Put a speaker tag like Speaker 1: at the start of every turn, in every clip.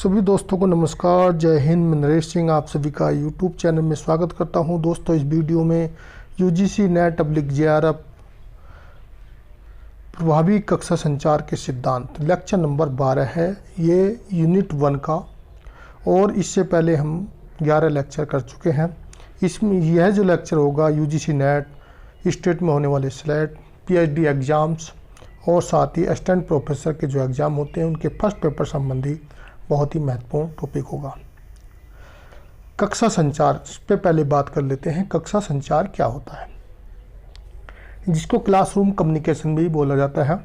Speaker 1: सभी दोस्तों को नमस्कार, जय हिंद। मैं नरेश सिंह आप सभी का यूट्यूब चैनल में स्वागत करता हूं। दोस्तों, इस वीडियो में यूजीसी नेट /JRF प्रभावी कक्षा संचार के सिद्धांत लेक्चर नंबर 12 है। ये यूनिट 1 का, और इससे पहले हम 11 लेक्चर कर चुके हैं। इसमें यह जो लेक्चर होगा यूजीसी नेट स्टेट में होने वाले स्लेट, PhD एग्ज़ाम्स और साथ ही असिस्टेंट प्रोफेसर के जो एग्ज़ाम होते हैं उनके फर्स्ट पेपर संबंधी बहुत ही महत्वपूर्ण टॉपिक होगा। कक्षा संचार, इस पे पहले बात कर लेते हैं। कक्षा संचार क्या होता है, जिसको क्लासरूम कम्युनिकेशन भी बोला जाता है।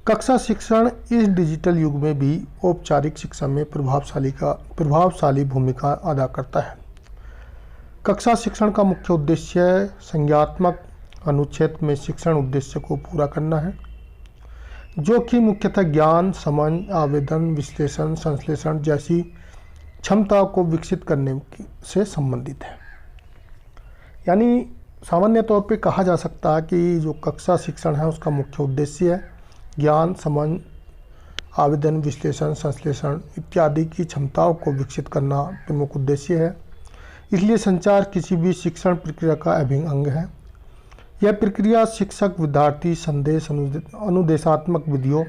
Speaker 1: कक्षा शिक्षण इस डिजिटल युग में भी औपचारिक शिक्षा में प्रभावशाली भूमिका अदा करता है। कक्षा शिक्षण का मुख्य उद्देश्य संज्ञानात्मक अनुच्छेद में शिक्षण उद्देश्य को पूरा करना है, जो कि मुख्यतः ज्ञान, समझ, आवेदन, विश्लेषण, संश्लेषण जैसी क्षमताओं को विकसित करने से संबंधित है। यानी सामान्य तौर पे कहा जा सकता है कि जो कक्षा शिक्षण है उसका मुख्य उद्देश्य है ज्ञान, समझ, आवेदन, विश्लेषण, संश्लेषण इत्यादि की क्षमताओं को विकसित करना प्रमुख उद्देश्य है। इसलिए संचार किसी भी शिक्षण प्रक्रिया का अभिन्न अंग है। यह प्रक्रिया शिक्षक, विद्यार्थी, संदेश, अनुदेशात्मक विधियों,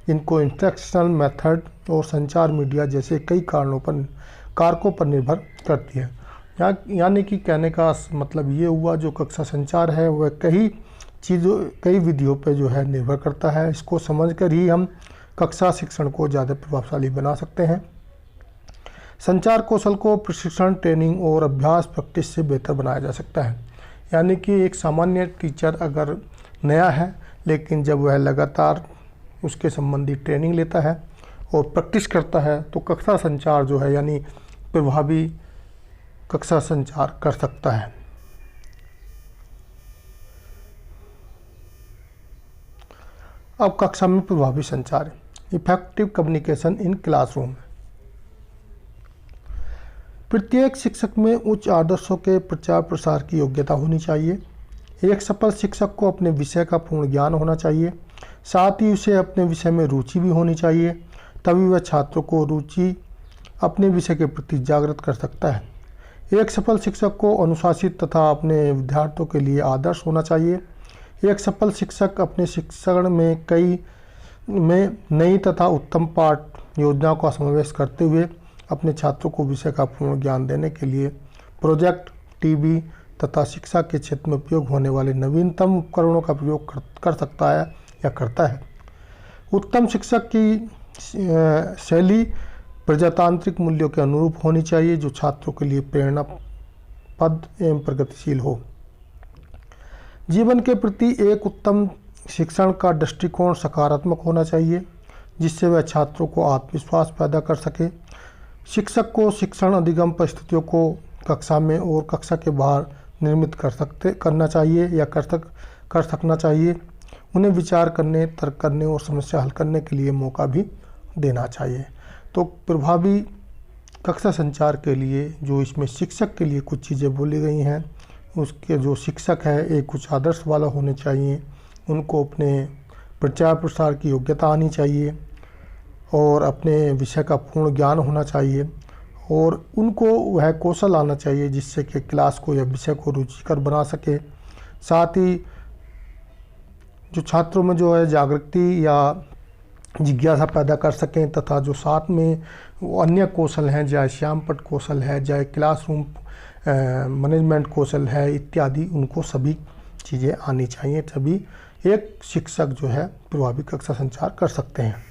Speaker 1: इनको इंस्ट्रक्शनल मेथड और संचार मीडिया जैसे कई कारकों पर निर्भर करती है। यानी कि कहने का मतलब ये हुआ, जो कक्षा संचार है वह कई विधियों पर जो है निर्भर करता है। इसको समझकर ही हम कक्षा शिक्षण को ज़्यादा प्रभावशाली बना सकते हैं। संचार कौशल को प्रशिक्षण, ट्रेनिंग और अभ्यास प्रैक्टिस से बेहतर बनाया जा सकता है। यानी कि एक सामान्य टीचर अगर नया है, लेकिन जब वह लगातार उसके संबंधी ट्रेनिंग लेता है और प्रैक्टिस करता है तो कक्षा संचार जो है यानी प्रभावी कक्षा संचार कर सकता है। अब कक्षा में प्रभावी संचार, इफेक्टिव कम्युनिकेशन इन क्लासरूम। प्रत्येक शिक्षक में उच्च आदर्शों के प्रचार प्रसार की योग्यता होनी चाहिए। एक सफल शिक्षक को अपने विषय का पूर्ण ज्ञान होना चाहिए, साथ ही उसे अपने विषय में रुचि भी होनी चाहिए। तभी वह छात्रों को रुचि अपने विषय के प्रति जागृत कर सकता है। एक सफल शिक्षक को अनुशासित तथा अपने विद्यार्थियों के लिए आदर्श होना चाहिए। एक सफल शिक्षक अपने शिक्षण में नई तथा उत्तम पाठ योजनाओं का समावेश करते हुए अपने छात्रों को विषय का पूर्ण ज्ञान देने के लिए प्रोजेक्ट, टीवी तथा शिक्षा के क्षेत्र में उपयोग होने वाले नवीनतम उपकरणों का प्रयोग कर सकता है या करता है। उत्तम शिक्षक की शैली प्रजातांत्रिक मूल्यों के अनुरूप होनी चाहिए, जो छात्रों के लिए प्रेरणापद एवं प्रगतिशील हो। जीवन के प्रति एक उत्तम शिक्षण का दृष्टिकोण सकारात्मक होना चाहिए, जिससे वह छात्रों को आत्मविश्वास पैदा कर सके। शिक्षक को शिक्षण अधिगम परिस्थितियों को कक्षा में और कक्षा के बाहर निर्मित करना चाहिए या कर सकना चाहिए। उन्हें विचार करने, तर्क करने और समस्या हल करने के लिए मौका भी देना चाहिए। तो प्रभावी कक्षा संचार के लिए जो इसमें शिक्षक के लिए कुछ चीज़ें बोली गई हैं, उसके जो शिक्षक है एक कुछ आदर्श वाला होने चाहिए, उनको अपने प्रचार प्रसार की योग्यता आनी चाहिए और अपने विषय का पूर्ण ज्ञान होना चाहिए, और उनको वह कौशल आना चाहिए जिससे कि क्लास को या विषय को रुचिकर बना सके। साथ ही जो छात्रों में जो है जागृति या जिज्ञासा पैदा कर सकें, तथा जो साथ में अन्य कौशल हैं, चाहे श्यामपट्ट कौशल है, चाहे क्लासरूम मैनेजमेंट कौशल है इत्यादि, उनको सभी चीज़ें आनी चाहिए। तभी एक शिक्षक जो है प्रभावी कक्षा संचार कर सकते हैं।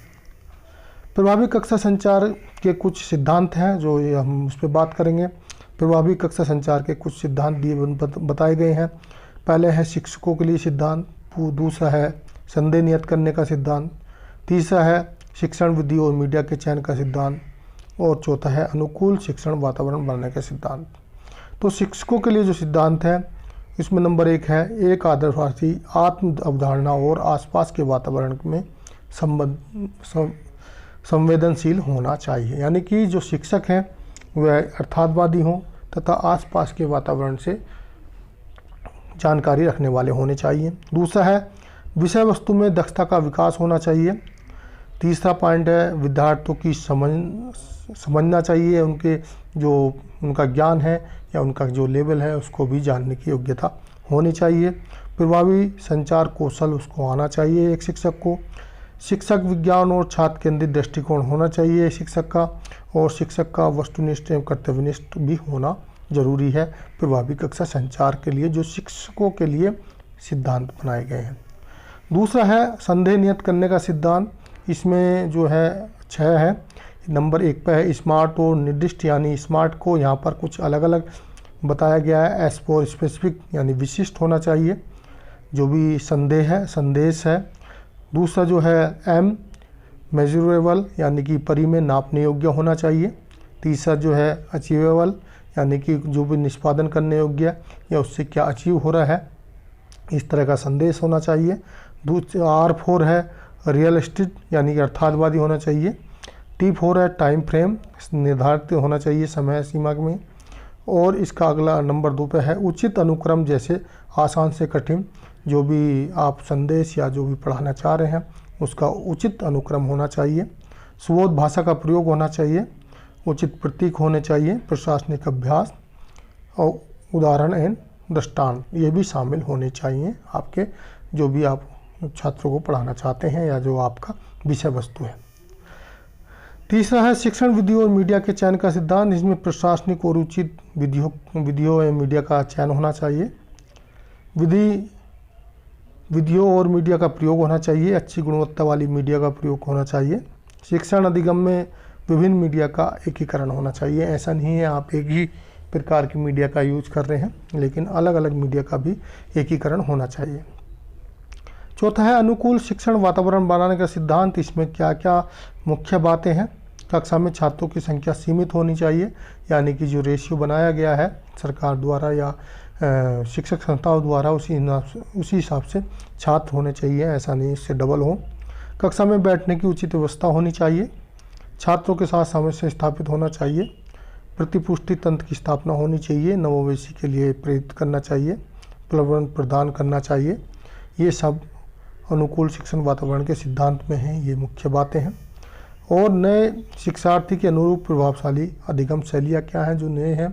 Speaker 1: प्रभावी कक्षा संचार के कुछ सिद्धांत हैं जो ये हम उस पर बात करेंगे। प्रभावी कक्षा संचार के कुछ सिद्धांत बताए गए हैं। पहले है शिक्षकों के लिए सिद्धांत, दूसरा है संदेह नियत करने का सिद्धांत, तीसरा है शिक्षण विधि और मीडिया के चयन का सिद्धांत, और चौथा है अनुकूल शिक्षण वातावरण बनाने का सिद्धांत। तो शिक्षकों के लिए जो सिद्धांत है इसमें नंबर 1 है, एक आदर्शवादी आत्म अवधारणा और आसपास के वातावरण में संवेदनशील होना चाहिए। यानी कि जो शिक्षक हैं वह अर्थातवादी हों तथा आसपास के वातावरण से जानकारी रखने वाले होने चाहिए। दूसरा है विषय वस्तु में दक्षता का विकास होना चाहिए। तीसरा पॉइंट है विद्यार्थियों की समझना चाहिए, उनका ज्ञान है या उनका जो लेवल है उसको भी जानने की योग्यता होनी चाहिए। प्रभावी संचार कौशल उसको आना चाहिए एक शिक्षक को। शिक्षक विज्ञान और छात्र केंद्रित दृष्टिकोण होना चाहिए शिक्षक का, और शिक्षक का वस्तुनिष्ठ एवं कर्तव्यनिष्ठ भी होना जरूरी है प्रभावी कक्षा संचार के लिए, जो शिक्षकों के लिए सिद्धांत बनाए गए हैं। दूसरा है संदेह नियत करने का सिद्धांत। इसमें जो है 6 है। नंबर 1 पे है स्मार्ट और निर्दिष्ट, यानी स्मार्ट को यहाँ पर कुछ अलग अलग बताया गया है। एस फॉर स्पेसिफिक यानी विशिष्ट होना चाहिए जो भी संदेश है। दूसरा जो है एम मेजरेबल यानी कि परी में नापने योग्य होना चाहिए। तीसरा जो है अचीवेबल यानी कि जो भी निष्पादन करने योग्य या उससे क्या अचीव हो रहा है, इस तरह का संदेश होना चाहिए। दूसरा R4 है रियलिस्टिक यानी कि अर्थार्थवादी होना चाहिए। T4 है टाइम फ्रेम, निर्धारित होना चाहिए समय सीमा में। और इसका अगला नंबर 2 पे है उचित अनुक्रम, जैसे आसान से कठिन, जो भी आप संदेश या जो भी पढ़ाना चाह रहे हैं उसका उचित अनुक्रम होना चाहिए। सुबोध भाषा का प्रयोग होना चाहिए, उचित प्रतीक होने चाहिए, प्रशासनिक अभ्यास और उदाहरण एवं दृष्टांत ये भी शामिल होने चाहिए आपके जो भी आप छात्रों को पढ़ाना चाहते हैं या जो आपका विषय वस्तु है। तीसरा है शिक्षण विधियों और मीडिया के चयन का सिद्धांत। इसमें प्रशासनिक और उचित विधियों एवं मीडिया का चयन होना चाहिए। विधियों और मीडिया का प्रयोग होना चाहिए, अच्छी गुणवत्ता वाली मीडिया का प्रयोग होना चाहिए। शिक्षण अधिगम में विभिन्न मीडिया का एकीकरण होना चाहिए। ऐसा नहीं है आप एक ही प्रकार की मीडिया का यूज कर रहे हैं, लेकिन अलग अलग मीडिया का भी एकीकरण होना चाहिए। चौथा है अनुकूल शिक्षण वातावरण बनाने का सिद्धांत। इसमें क्या क्या मुख्य बातें हैं। कक्षा में छात्रों की संख्या सीमित होनी चाहिए, यानी कि जो रेशियो बनाया गया है सरकार द्वारा या शिक्षक संस्थाओं द्वारा उसी हिसाब से छात्र होने चाहिए, ऐसा नहीं इससे डबल हो। कक्षा में बैठने की उचित व्यवस्था होनी चाहिए। छात्रों के साथ सामंजस्य स्थापित होना चाहिए। प्रतिपुष्टि तंत्र की स्थापना होनी चाहिए। नवोवेशी के लिए प्रेरित करना चाहिए, प्रबंधन प्रदान करना चाहिए। ये सब अनुकूल शिक्षण वातावरण के सिद्धांत में हैं, ये मुख्य बातें हैं। और नए शिक्षार्थी के अनुरूप प्रभावशाली अधिगम शैलियाँ क्या हैं जो नए हैं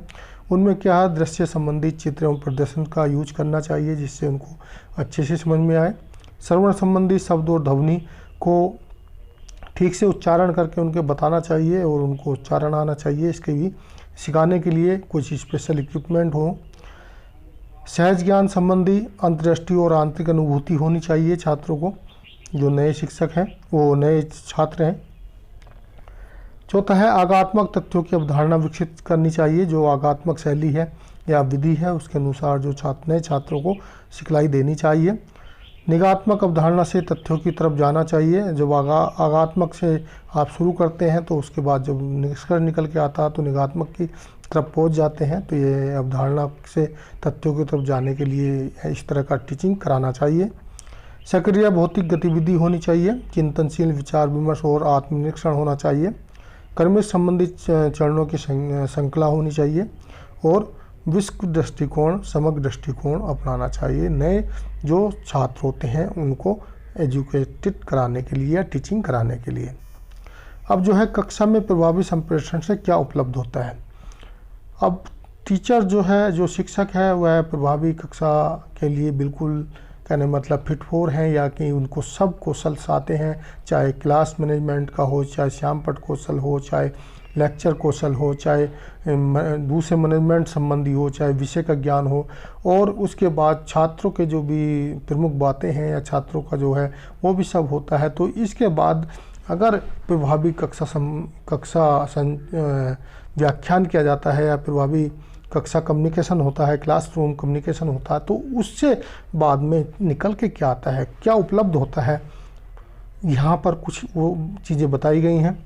Speaker 1: उनमें क्या है, दृश्य संबंधित चित्र एवं प्रदर्शन का यूज करना चाहिए जिससे उनको अच्छे से समझ में आए। श्रवण संबंधी शब्द और ध्वनि को ठीक से उच्चारण करके उनके बताना चाहिए और उनको उच्चारण आना चाहिए। इसके भी सिखाने के लिए कुछ स्पेशल इक्विपमेंट हो। सहज ज्ञान संबंधी अंतर्दृष्टि और आंतरिक अनुभूति होनी चाहिए छात्रों को, जो नए शिक्षक हैं वो नए छात्र हैं। चौथा है आगात्मक तथ्यों की अवधारणा विकसित करनी चाहिए। जो आगात्मक शैली है या विधि है उसके अनुसार जो नए छात्रों को सिखलाई देनी चाहिए। निगात्मक अवधारणा से तथ्यों की तरफ जाना चाहिए। जब आगात्मक से आप शुरू करते हैं तो उसके बाद जब निष्कर्ष निकल के आता है तो निगात्मक की तरफ पहुंच जाते हैं। तो ये अवधारणा से तथ्यों की तरफ जाने के लिए इस तरह का टीचिंग कराना चाहिए। सक्रिय भौतिक गतिविधि होनी चाहिए। चिंतनशील विचार विमर्श और आत्मनिरीक्षण होना चाहिए। कर्मश संबंधित चरणों की श्रृंखला होनी चाहिए और विश्व दृष्टिकोण समग्र दृष्टिकोण अपनाना चाहिए। नए जो छात्र होते हैं उनको एजुकेटेड कराने के लिए या टीचिंग कराने के लिए। अब जो है कक्षा में प्रभावी संप्रेषण से क्या उपलब्ध होता है। अब टीचर जो है जो शिक्षक है वह प्रभावी कक्षा के लिए बिल्कुल कहने मतलब फिट फोर हैं, या कि उनको सब कौशल आते हैं, चाहे क्लास मैनेजमेंट का हो, चाहे श्यामपट कौशल हो, चाहे लेक्चर कौशल हो, चाहे दूसरे मैनेजमेंट संबंधी हो, चाहे विषय का ज्ञान हो। और उसके बाद छात्रों के जो भी प्रमुख बातें हैं या छात्रों का जो है वो भी सब होता है। तो इसके बाद अगर प्रभावी व्याख्यान किया जाता है या प्रभावी कक्षा कम्युनिकेशन होता है, क्लासरूम कम्युनिकेशन होता है, तो उससे बाद में निकल के क्या आता है, क्या उपलब्ध होता है, यहाँ पर कुछ वो चीज़ें बताई गई हैं।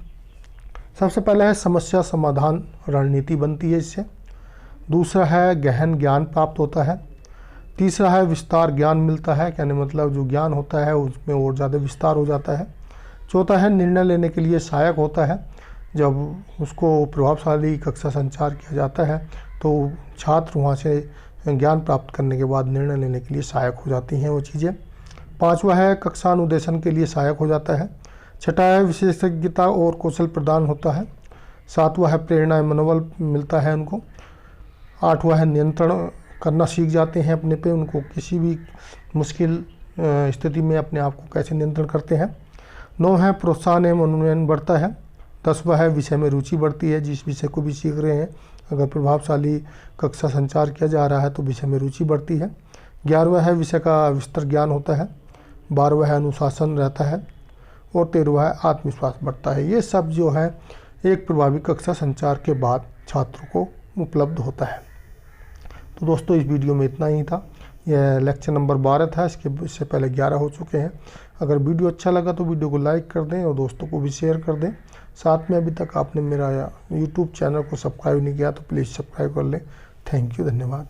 Speaker 1: सबसे पहले है समस्या समाधान रणनीति बनती है इससे। दूसरा है गहन ज्ञान प्राप्त होता है। तीसरा है विस्तार ज्ञान मिलता है, कहने मतलब जो ज्ञान होता है उसमें और ज़्यादा विस्तार हो जाता है। चौथा है निर्णय लेने के लिए सहायक होता है। जब उसको प्रभावशाली कक्षा संचार किया जाता है तो छात्र वहाँ से ज्ञान प्राप्त करने के बाद निर्णय लेने के लिए सहायक हो जाती हैं वो चीज़ें। पांचवा है कक्षा अनुदेशन के लिए सहायक हो जाता है। छठा है विशेषज्ञता और कौशल प्रदान होता है। सातवां है प्रेरणा मनोबल मिलता है उनको। आठवां है नियंत्रण करना सीख जाते हैं अपने पे, उनको किसी भी मुश्किल स्थिति में अपने आप को कैसे नियंत्रण करते हैं। 9 है प्रोत्साहन एवं मनोनयन बढ़ता है। 10वां है विषय में रुचि बढ़ती है, जिस विषय को भी सीख रहे हैं अगर प्रभावशाली कक्षा संचार किया जा रहा है तो विषय में रुचि बढ़ती है। 11वां है विषय का विस्तार ज्ञान होता है। 12वां है अनुशासन रहता है और 13वां है आत्मविश्वास बढ़ता है। ये सब जो है एक प्रभावी कक्षा संचार के बाद छात्रों को उपलब्ध होता है। तो दोस्तों इस वीडियो में इतना ही था। यह लेक्चर नंबर 12 था, इससे पहले 11 हो चुके हैं। अगर वीडियो अच्छा लगा तो वीडियो को लाइक कर दें और दोस्तों को भी शेयर कर दें। साथ में अभी तक आपने मेरा यूट्यूब चैनल को सब्सक्राइब नहीं किया तो प्लीज़ सब्सक्राइब कर लें। थैंक यू, धन्यवाद।